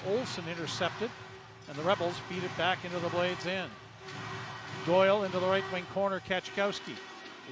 Olsen intercepted, and the Rebels feed it back into the Blades' end. Doyle into the right wing corner, Kachkowski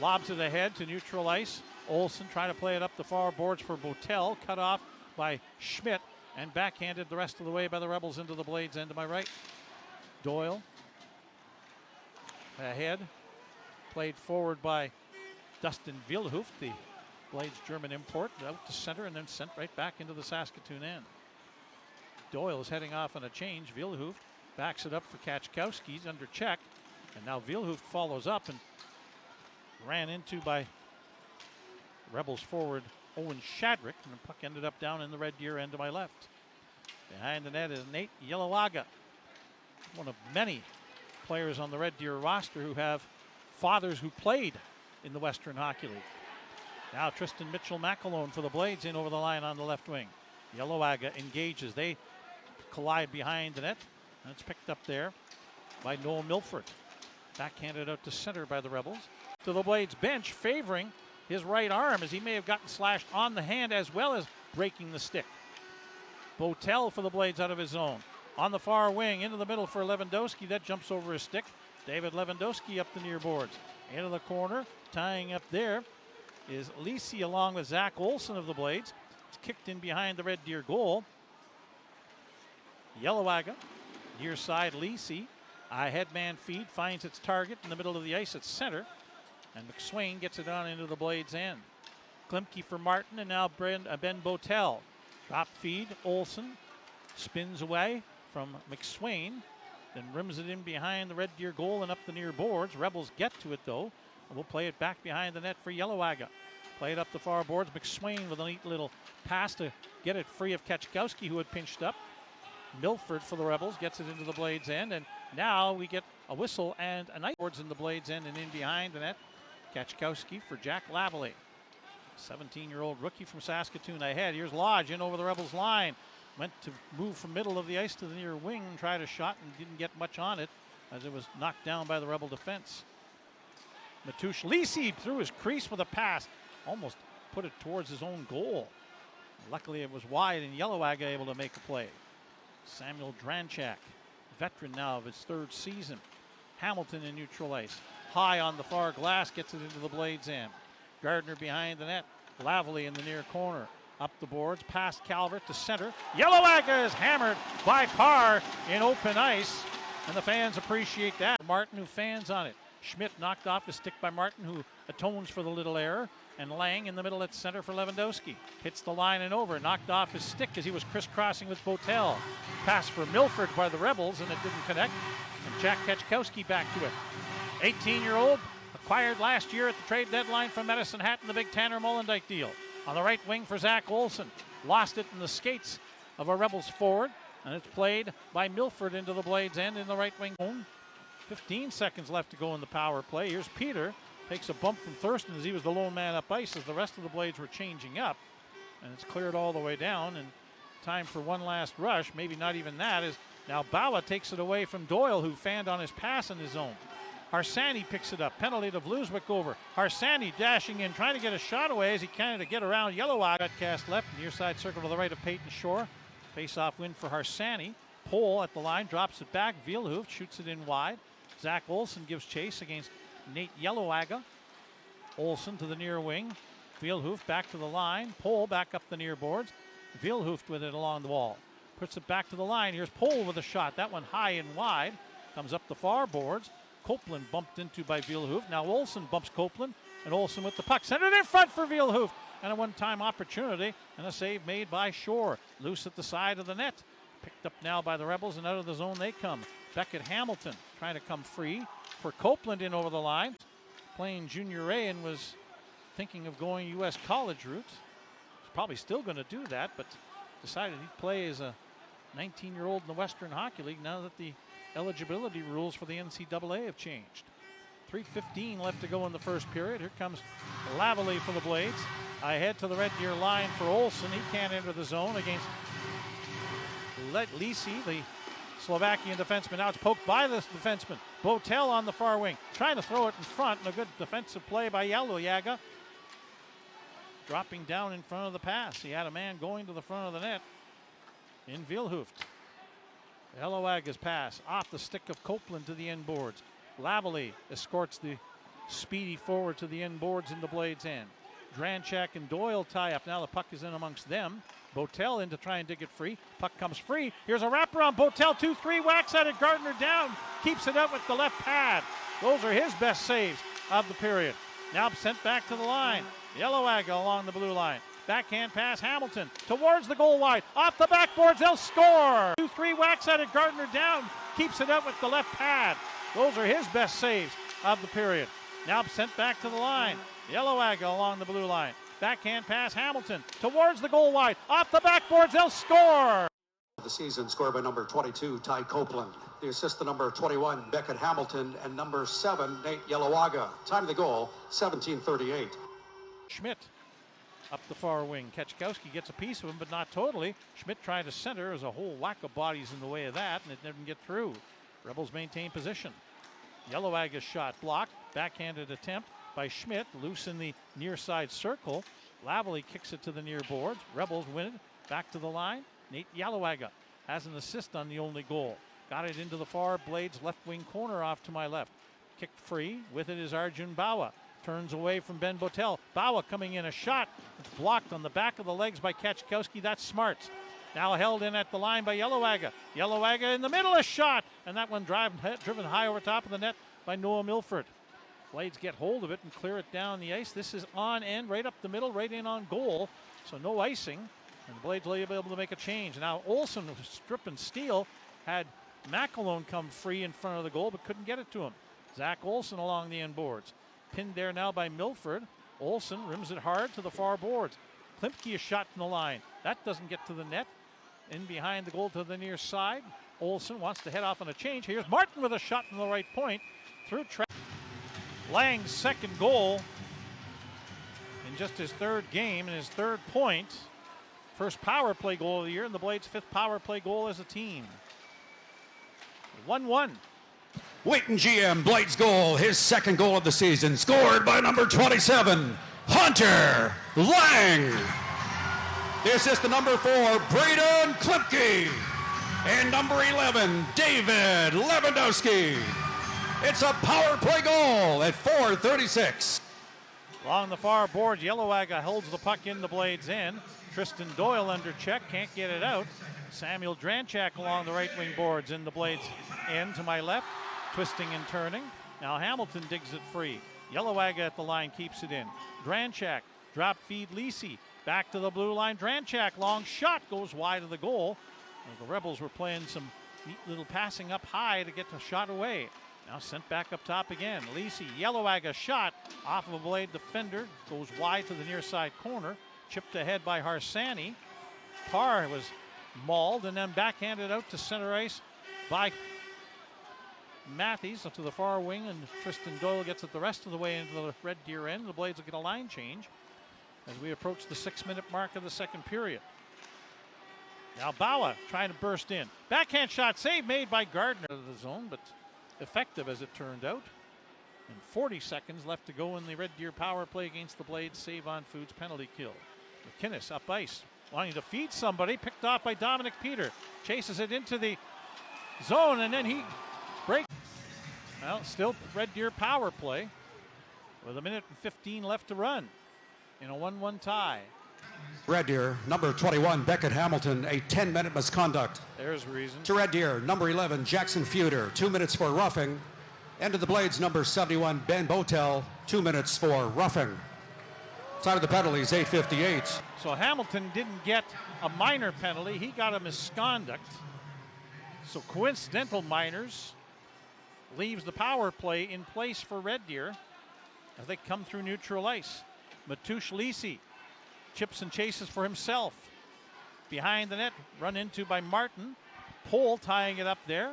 lobs it ahead to neutral ice. Olsen trying to play it up the far boards for Botel, cut off by Schmidt, and backhanded the rest of the way by the Rebels into the Blades' end to my right. Doyle ahead, played forward by Dustin Vilhoof, the Blades' German import, out to center and then sent right back into the Saskatoon end. Doyle is heading off on a change. Vilhoof backs it up for Kachkowski. He's under check, and now Vilhoof follows up and ran into by Rebels forward Owen Shadrick, and the puck ended up down in the Red Deer end to my left. Behind the net is Nate Yelawaga, one of many players on the Red Deer roster who have fathers who played in the Western Hockey League. Now Tristan Mitchell-McAlone for the Blades in over the line on the left wing. Yelawaga engages. They collide behind the net, and it's picked up there by Noel Milford. Backhanded out to center by the Rebels. To the Blades bench, favoring his right arm as he may have gotten slashed on the hand as well as breaking the stick. Botel for the Blades out of his zone. On the far wing, into the middle for Lewandowski. That jumps over his stick. David Lewandowski up the near boards. Into the corner, tying up there is Lisi along with Zach Olsen of the Blades. It's kicked in behind the Red Deer goal. Yelawaga, near side Lisi. A headman feed finds its target in the middle of the ice at center. And McSwain gets it on into the Blades' end. Klimke for Martin, and now Ben Botel. Drop feed, Olsen spins away from McSwain, then rims it in behind the Red Deer goal and up the near boards. Rebels get to it though, and we'll play it back behind the net for Yelawaga. Play it up the far boards. McSwain with a neat little pass to get it free of Kachkowski, who had pinched up. Milford for the Rebels gets it into the Blades' end, and now we get a whistle and a night boards in the Blades' end and in behind the net. Kachkowski for Jack Lavallee. 17-year-old rookie from Saskatoon ahead. Here's Lodge in over the Rebels' line. Went to move from middle of the ice to the near wing, tried a shot and didn't get much on it as it was knocked down by the Rebel defense. Matush Lisi through his crease with a pass. Almost put it towards his own goal. Luckily it was wide and Yelawaga able to make a play. Samuel Dranchak, veteran now of his third season. Hamilton in neutral ice. High on the far glass, gets it into the Blades' end. Gardner behind the net. Lavallee in the near corner. Up the boards, past Calvert to center. Yelawaga is hammered by Parr in open ice, and the fans appreciate that. Martin, who fans on it. Schmidt knocked off his stick by Martin, who atones for the little error. And Lang in the middle at center for Lewandowski. Hits the line and over, knocked off his stick as he was crisscrossing with Botel. Pass for Milford by the Rebels, and it didn't connect. And Jack Kachkowski back to it. 18-year-old, acquired last year at the trade deadline from Medicine Hat in the big Tanner Mollendijk deal. On the right wing for Zach Olsen. Lost it in the skates of a Rebels forward, and it's played by Milford into the Blades' end in the right wing. 15 seconds left to go in the power play. Here's Peter. Takes a bump from Thurston as he was the lone man up ice as the rest of the Blades were changing up. And it's cleared all the way down, and time for one last rush. Maybe not even that. Is now Bala takes it away from Doyle, who fanned on his pass in his zone. Harsani picks it up. Penalty to Vluswick over. Harsani dashing in, trying to get a shot away as he kind of get around Yelawaga. Got cast left, near side circle to the right of Peyton Shore. Face-off win for Harsani. Pole at the line, drops it back. Vilhoof shoots it in wide. Zach Olsen gives chase against Nate Yelawaga. Olsen to the near wing. Vilhoof back to the line. Pole back up the near boards. Vilhoof with it along the wall. Puts it back to the line. Here's Pole with a shot. That one high and wide. Comes up the far boards. Copeland bumped into by Vilhoof. Now Olsen bumps Copeland, and Olsen with the puck. Centered in front for Vilhoof. And a one-time opportunity, and a save made by Shore. Loose at the side of the net. Picked up now by the Rebels, and out of the zone they come. Beckett Hamilton trying to come free for Copeland in over the line. Playing junior A and was thinking of going U.S. college route. He's probably still going to do that, but decided he'd play as a 19-year-old in the Western Hockey League now that the eligibility rules for the NCAA have changed. 3:15 left to go in the first period. Here comes Lavallee for the Blades. Ahead to the Red Deer line for Olsen. He can't enter the zone against Lisi, the Slovakian defenseman. Now it's poked by the defenseman. Botel on the far wing, trying to throw it in front, and a good defensive play by Yelawaga. Dropping down in front of the pass. He had a man going to the front of the net in Vilhoof. Yellowaga's pass off the stick of Copeland to the end boards. Lavallee escorts the speedy forward to the end boards in the Blades end. Dranchak and Doyle tie up. Now the puck is in amongst them. Botel in to try and dig it free. Puck comes free. Here's a wraparound. Botel 2-3, whacks at it. Gardner down. Keeps it out with the left pad. Those are his best saves of the period. Now sent back to the line. Yellowaga along the blue line. Backhand pass, Hamilton towards the goal wide. Off the backboards, they'll score. 2-3, whacks at it. Gardner down. Keeps it out with the left pad. Those are his best saves of the period. Now sent back to the line. Yellowaga along the blue line. Backhand pass, Hamilton towards the goal wide. Off the backboards, they'll score. The season scored by number 22, Ty Copeland. The assist to number 21, Beckett Hamilton, and number 7, Nate Yellowaga. Time of the goal, 17:38. Schmidt up the far wing. Kachkowski gets a piece of him, but not totally. Schmidt trying to center. There's a whole whack of bodies in the way of that, and it didn't get through. Rebels maintain position. Yellowaga's shot blocked. Backhanded attempt by Schmidt. Loose in the near side circle. Lavallee kicks it to the near boards. Rebels win it. Back to the line. Nate Yellowaga has an assist on the only goal. Got it into the far Blades left wing corner off to my left. Kicked free. With it is Arjun Bawa. Turns away from Ben Botel. Bawa coming in, a shot. It's blocked on the back of the legs by Kachkowski. That's Smarts. Now held in at the line by Yellowaga. Yellowaga in the middle, a shot. And that one driven high over top of the net by Noah Milford. Blades get hold of it and clear it down the ice. This is on end, right up the middle, right in on goal. So no icing. And the Blades will be able to make a change. Now Olsen, strip and steal, had McAlone come free in front of the goal, but couldn't get it to him. Zach Olsen along the end boards. Pinned there now by Milford. Olsen rims it hard to the far boards. Klimke is shot from the line. That doesn't get to the net. In behind the goal to the near side. Olsen wants to head off on a change. Here's Martin with a shot from the right point. Through track. Lang's second goal in just his third game and his third point. First power play goal of the year, and the Blades' fifth power play goal as a team. 1-1. Waiting GM, Blades goal, his second goal of the season, scored by number 27, Hunter Lang. The assist to number 4, Braden Klimke. And number 11, David Lewandowski. It's a power play goal at 4:36. Along the far boards, Yellowaga holds the puck in the Blades' end. Tristan Doyle under check, can't get it out. Samuel Dranchak along the right wing boards in the Blades' end to my left. Twisting and turning. Now Hamilton digs it free. Yellowaga at the line keeps it in. Dranchak, drop feed Lisi. Back to the blue line. Dranchak, long shot, goes wide of the goal. The Rebels were playing some neat little passing up high to get the shot away. Now sent back up top again. Lisi, Yellowaga shot off of a Blade defender. Goes wide to the near side corner. Chipped ahead by Harsani. Parr was mauled and then backhanded out to center ice by Matthews to the far wing, and Tristan Doyle gets it the rest of the way into the Red Deer end. The Blades will get a line change as we approach the 6-minute mark of the second period. Now Bawa trying to burst in. Backhand shot, save made by Gardner out of the zone, but effective as it turned out. And 40 seconds left to go in the Red Deer power play against the Blades. Save on Foods penalty kill. McInnes up ice, wanting to feed somebody, picked off by Dominic Peter. Chases it into the zone, and then he breaks. Well, still Red Deer power play with 1:15 left to run in a 1-1 tie. Red Deer, number 21, Beckett Hamilton, a 10-minute misconduct. There's reason. To Red Deer, number 11, Jackson Feuder, 2 minutes for roughing. And to the Blades, number 71, Ben Botel, 2 minutes for roughing. Time of the penalties, 8:58. So Hamilton didn't get a minor penalty. He got a misconduct. So coincidental minors leaves the power play in place for Red Deer as they come through neutral ice. Matush Lisi chips and chases for himself. Behind the net, run into by Martin. Pohl tying it up there.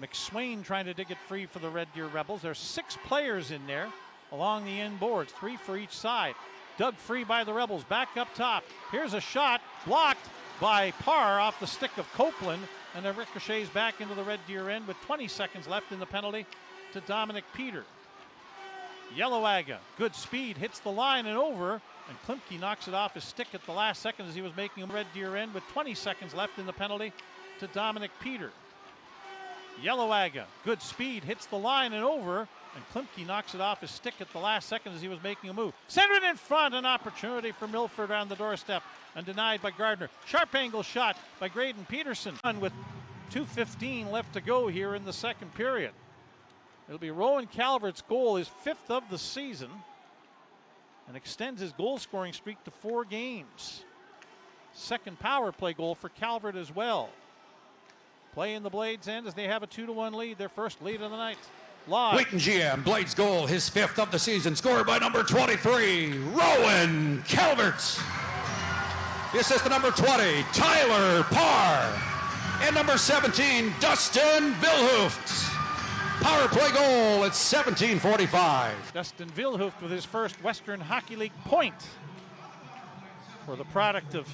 McSwain trying to dig it free for the Red Deer Rebels. There's 6 players in there along the end boards, 3 for each side. Dug free by the Rebels, back up top. Here's a shot, blocked by Parr off the stick of Copeland, and it ricochets back into the Red Deer end with 20 seconds left in the penalty to Dominic Peter. Yellowaga, good speed, hits the line and over, and Klimke knocks it off his stick at the last second as he was making a Red Deer end with 20 seconds left in the penalty to Dominic Peter. Yellowagga, good speed, hits the line and over, and Klimke knocks it off his stick at the last second as he was making a move. Centered in front, an opportunity for Milford on the doorstep, and denied by Gardner. Sharp angle shot by Graydon Peterson. With 2:15 left to go here in the second period. It'll be Rowan Calvert's goal, his 5th of the season, and extends his goal-scoring streak to 4 games. Second power play goal for Calvert as well. Play in the Blades end as they have a 2-1 lead, their first lead of the night. Lodge. Wheaton GM, Blades goal, his 5th of the season, scored by number 23, Rowan Calvert. The assist to number 20, Tyler Parr. And number 17, Dustin Vilhooft. Power play goal at 17:45. Dustin Vilhooft with his first Western Hockey League point for the product of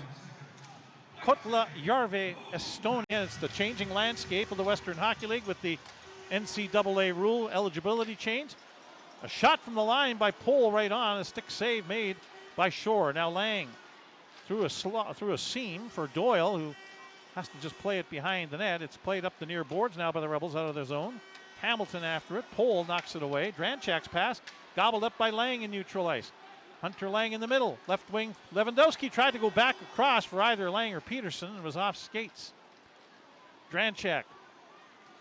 Kotla Järve, Estonia. It's the changing landscape of the Western Hockey League with the NCAA rule eligibility change. A shot from the line by Pohl right on, a stick save made by Shore. Now Lang through a seam for Doyle, who has to just play it behind the net. It's played up the near boards now by the Rebels out of their zone. Hamilton after it. Pohl knocks it away. Dranchak's pass gobbled up by Lang in neutral ice. Hunter Lang in the middle. Left wing. Lewandowski tried to go back across for either Lang or Peterson and was off skates. Dranchak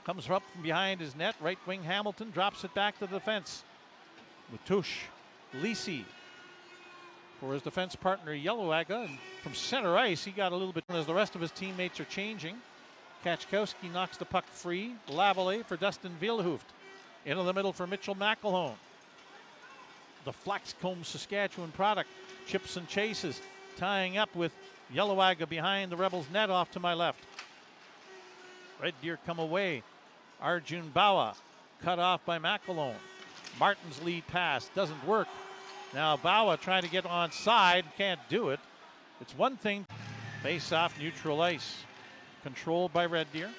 comes up from behind his net. Right wing Hamilton drops it back to the defense. Matush. Lisi for his defense partner Yellowagga. And from center ice, he got a little bit as the rest of his teammates are changing. Kachkowski knocks the puck free. Lavallee for Dustin Vilhooft. Into the middle for Mitchell McElhone. The Flaxcomb Saskatchewan product. Chips and chases. Tying up with Yellowagga behind the Rebels net off to my left. Red Deer come away. Arjun Bawa cut off by McElhone. Martin's lead pass doesn't work. Now Bawa trying to get onside. Can't do it. It's one thing. Face off neutral ice. Controlled by Red Deer.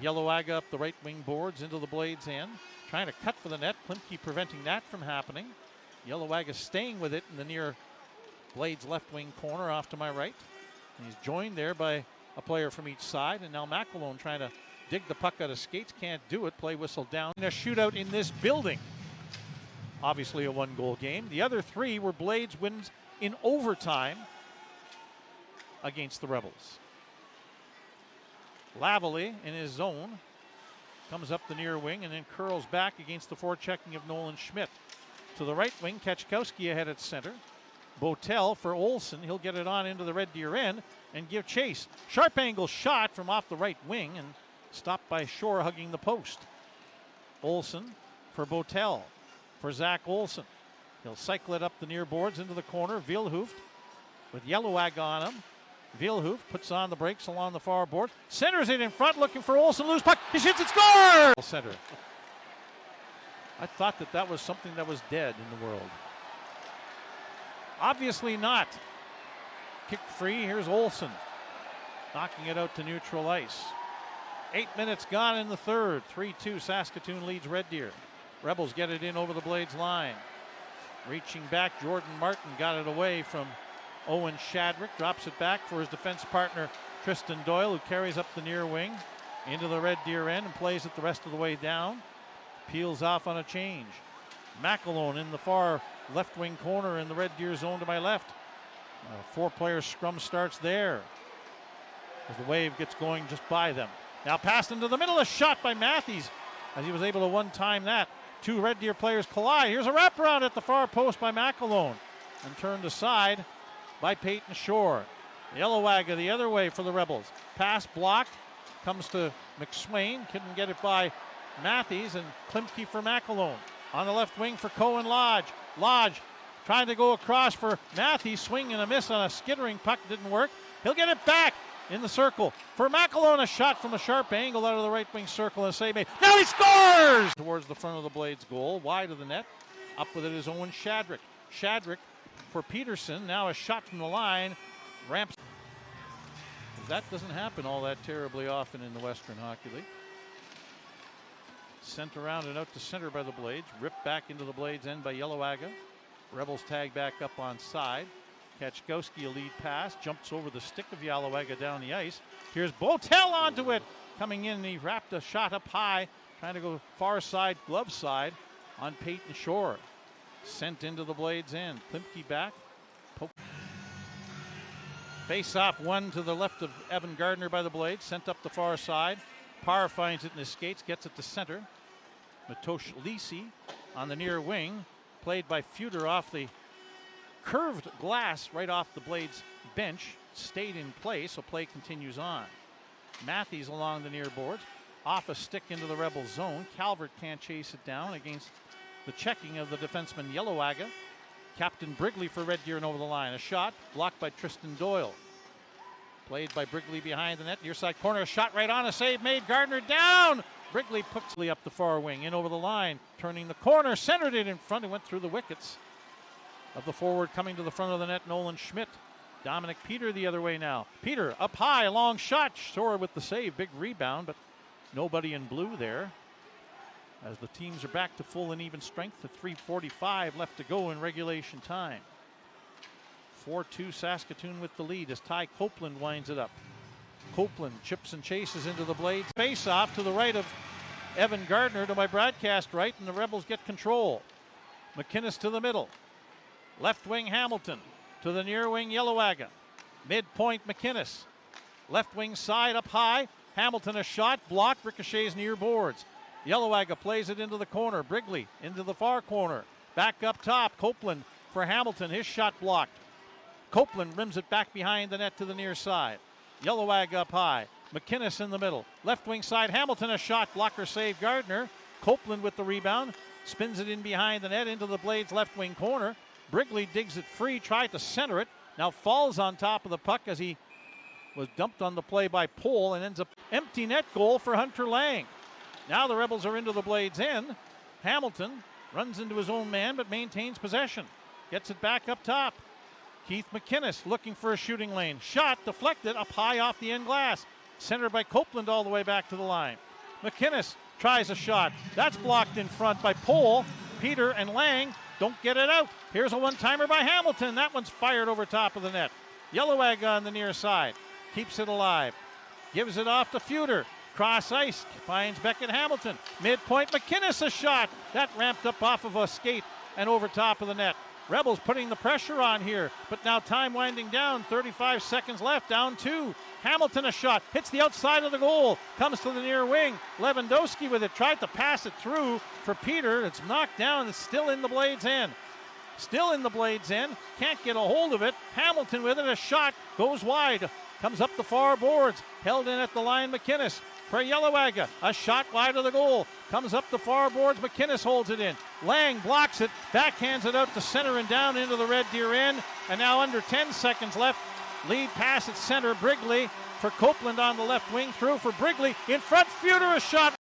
Yellowagga up the right wing boards into the Blades end. Trying to cut for the net. Klimke preventing that from happening. Yellowagga staying with it in the near Blades left wing corner off to my right. And he's joined there by a player from each side. And now McElhone trying to dig the puck out of skates. Can't do it. Play whistle down. A shootout in this building. Obviously a 1-goal game. The other 3 were Blades wins in overtime against the Rebels. Lavallee in his zone comes up the near wing and then curls back against the forechecking of Nolan Schmidt. To the right wing, Kachkowski ahead at center. Botel for Olsen. He'll get it on into the Red Deer end and give chase. Sharp angle shot from off the right wing and stopped by Shore hugging the post. Olsen for Botel for Zach Olsen. He'll cycle it up the near boards into the corner. Vilhooft with Yellowagga on him. Vilhooft puts on the brakes along the far board. Centers it in front, looking for Olsen. Loose puck. He shoots it. Score! Center. I thought that was something that was dead in the world. Obviously not. Kick free. Here's Olsen. Knocking it out to neutral ice. 8 minutes gone in the third. 3-2 Saskatoon leads Red Deer. Rebels get it in over the Blades line. Reaching back, Jordan Martin got it away from Owen Shadrick. Drops it back for his defense partner Tristan Doyle, who carries up the near wing into the Red Deer end and plays it the rest of the way down. Peels off on a change. McElhone in the far left wing corner in the Red Deer zone to my left. 4-player scrum starts there as the wave gets going just by them. Now passed into the middle, a shot by Matthews as he was able to one-time that. 2 Red Deer players collide. Here's a wraparound at the far post by McElhone and turned aside by Peyton Shore. Yellowagga the other way for the Rebels. Pass blocked. Comes to McSwain. Couldn't get it by Matthews, and Klimke for McElhone. On the left wing for Cohen Lodge. Lodge trying to go across for Matthews. Swing and a miss on a skittering puck. Didn't work. He'll get it back in the circle. For McElhone, a shot from a sharp angle out of the right wing circle and a save made. Now he scores! Towards the front of the Blades goal. Wide of the net. Up with it is Owen Shadrick. Shadrick for Peterson. Now a shot from the line. Ramps. That doesn't happen all that terribly often in the Western Hockey League. Sent around and out to center by the Blades. Ripped back into the Blades end by Yellowagga. Rebels tag back up on side. Kachkowski a lead pass. Jumps over the stick of Yellowagga down the ice. Here's Botel onto it coming in, and he wrapped a shot up high, trying to go far side, glove side on Peyton Shore. Sent into the Blades end. Klimke back. Face off one to the left of Evan Gardner by the Blades. Sent up the far side. Parr finds it in his skates, gets it to center. Matosh Lisi on the near wing. Played by Feuder off the curved glass right off the Blades bench. Stayed in place, so play continues on. Matthews along the near boards. Off a stick into the Rebel zone. Calvert can't chase it down against the checking of the defenseman Yellowagga. Captain Brigley for Red Deer and over the line. A shot blocked by Tristan Doyle. Played by Brigley behind the net. Near side corner. A shot right on. A save made. Gardner down. Brigley puts Lee up the far wing. In over the line. Turning the corner. Centered it in front. It went through the wickets of the forward coming to the front of the net. Nolan Schmidt. Dominic Peter the other way now. Peter up high. Long shot. Shore with the save. Big rebound. But nobody in blue there. As the teams are back to full and even strength, to 3:45 left to go in regulation time. 4-2 Saskatoon with the lead as Ty Copeland winds it up. Copeland chips and chases into the Blades. Face off to the right of Evan Gardner to my broadcast right, and the Rebels get control. McInnes to the middle. Left wing Hamilton to the near wing Yellowagga. Midpoint McInnes. Left wing side up high. Hamilton a shot blocked, ricochets near boards. Yellowagga plays it into the corner. Brigley into the far corner. Back up top. Copeland for Hamilton. His shot blocked. Copeland rims it back behind the net to the near side. Yellowagga up high. McInnes in the middle. Left wing side. Hamilton a shot. Blocker save Gardner. Copeland with the rebound. Spins it in behind the net into the Blades left wing corner. Brigley digs it free. Tried to center it. Now falls on top of the puck as he was dumped on the play by Pohl and ends up empty net goal for Hunter Lang. Now the Rebels are into the Blades end. Hamilton runs into his own man but maintains possession. Gets it back up top. Keith McInnes looking for a shooting lane. Shot deflected up high off the end glass. Centered by Copeland all the way back to the line. McInnes tries a shot. That's blocked in front by Pohl. Peter and Lang don't get it out. Here's a one-timer by Hamilton. That one's fired over top of the net. Yellowagga on the near side. Keeps it alive. Gives it off to Feuder. Cross ice, finds Beckett Hamilton. Midpoint, McInnes a shot. That ramped up off of a skate and over top of the net. Rebels putting the pressure on here, but now time winding down. 35 seconds left, down 2. Hamilton a shot, hits the outside of the goal, comes to the near wing. Lewandowski with it, tried to pass it through for Peter. It's knocked down, it's still in the Blades end. Still in the Blades end, can't get a hold of it. Hamilton with it, a shot, goes wide. Comes up the far boards, held in at the line McInnes. For Yellowagga, a shot wide of the goal. Comes up the far boards, McInnes holds it in. Lang blocks it, backhands it out to center and down into the Red Deer end. And now under 10 seconds left, lead pass at center, Brigley for Copeland on the left wing, through for Brigley. In front, Feuder a shot.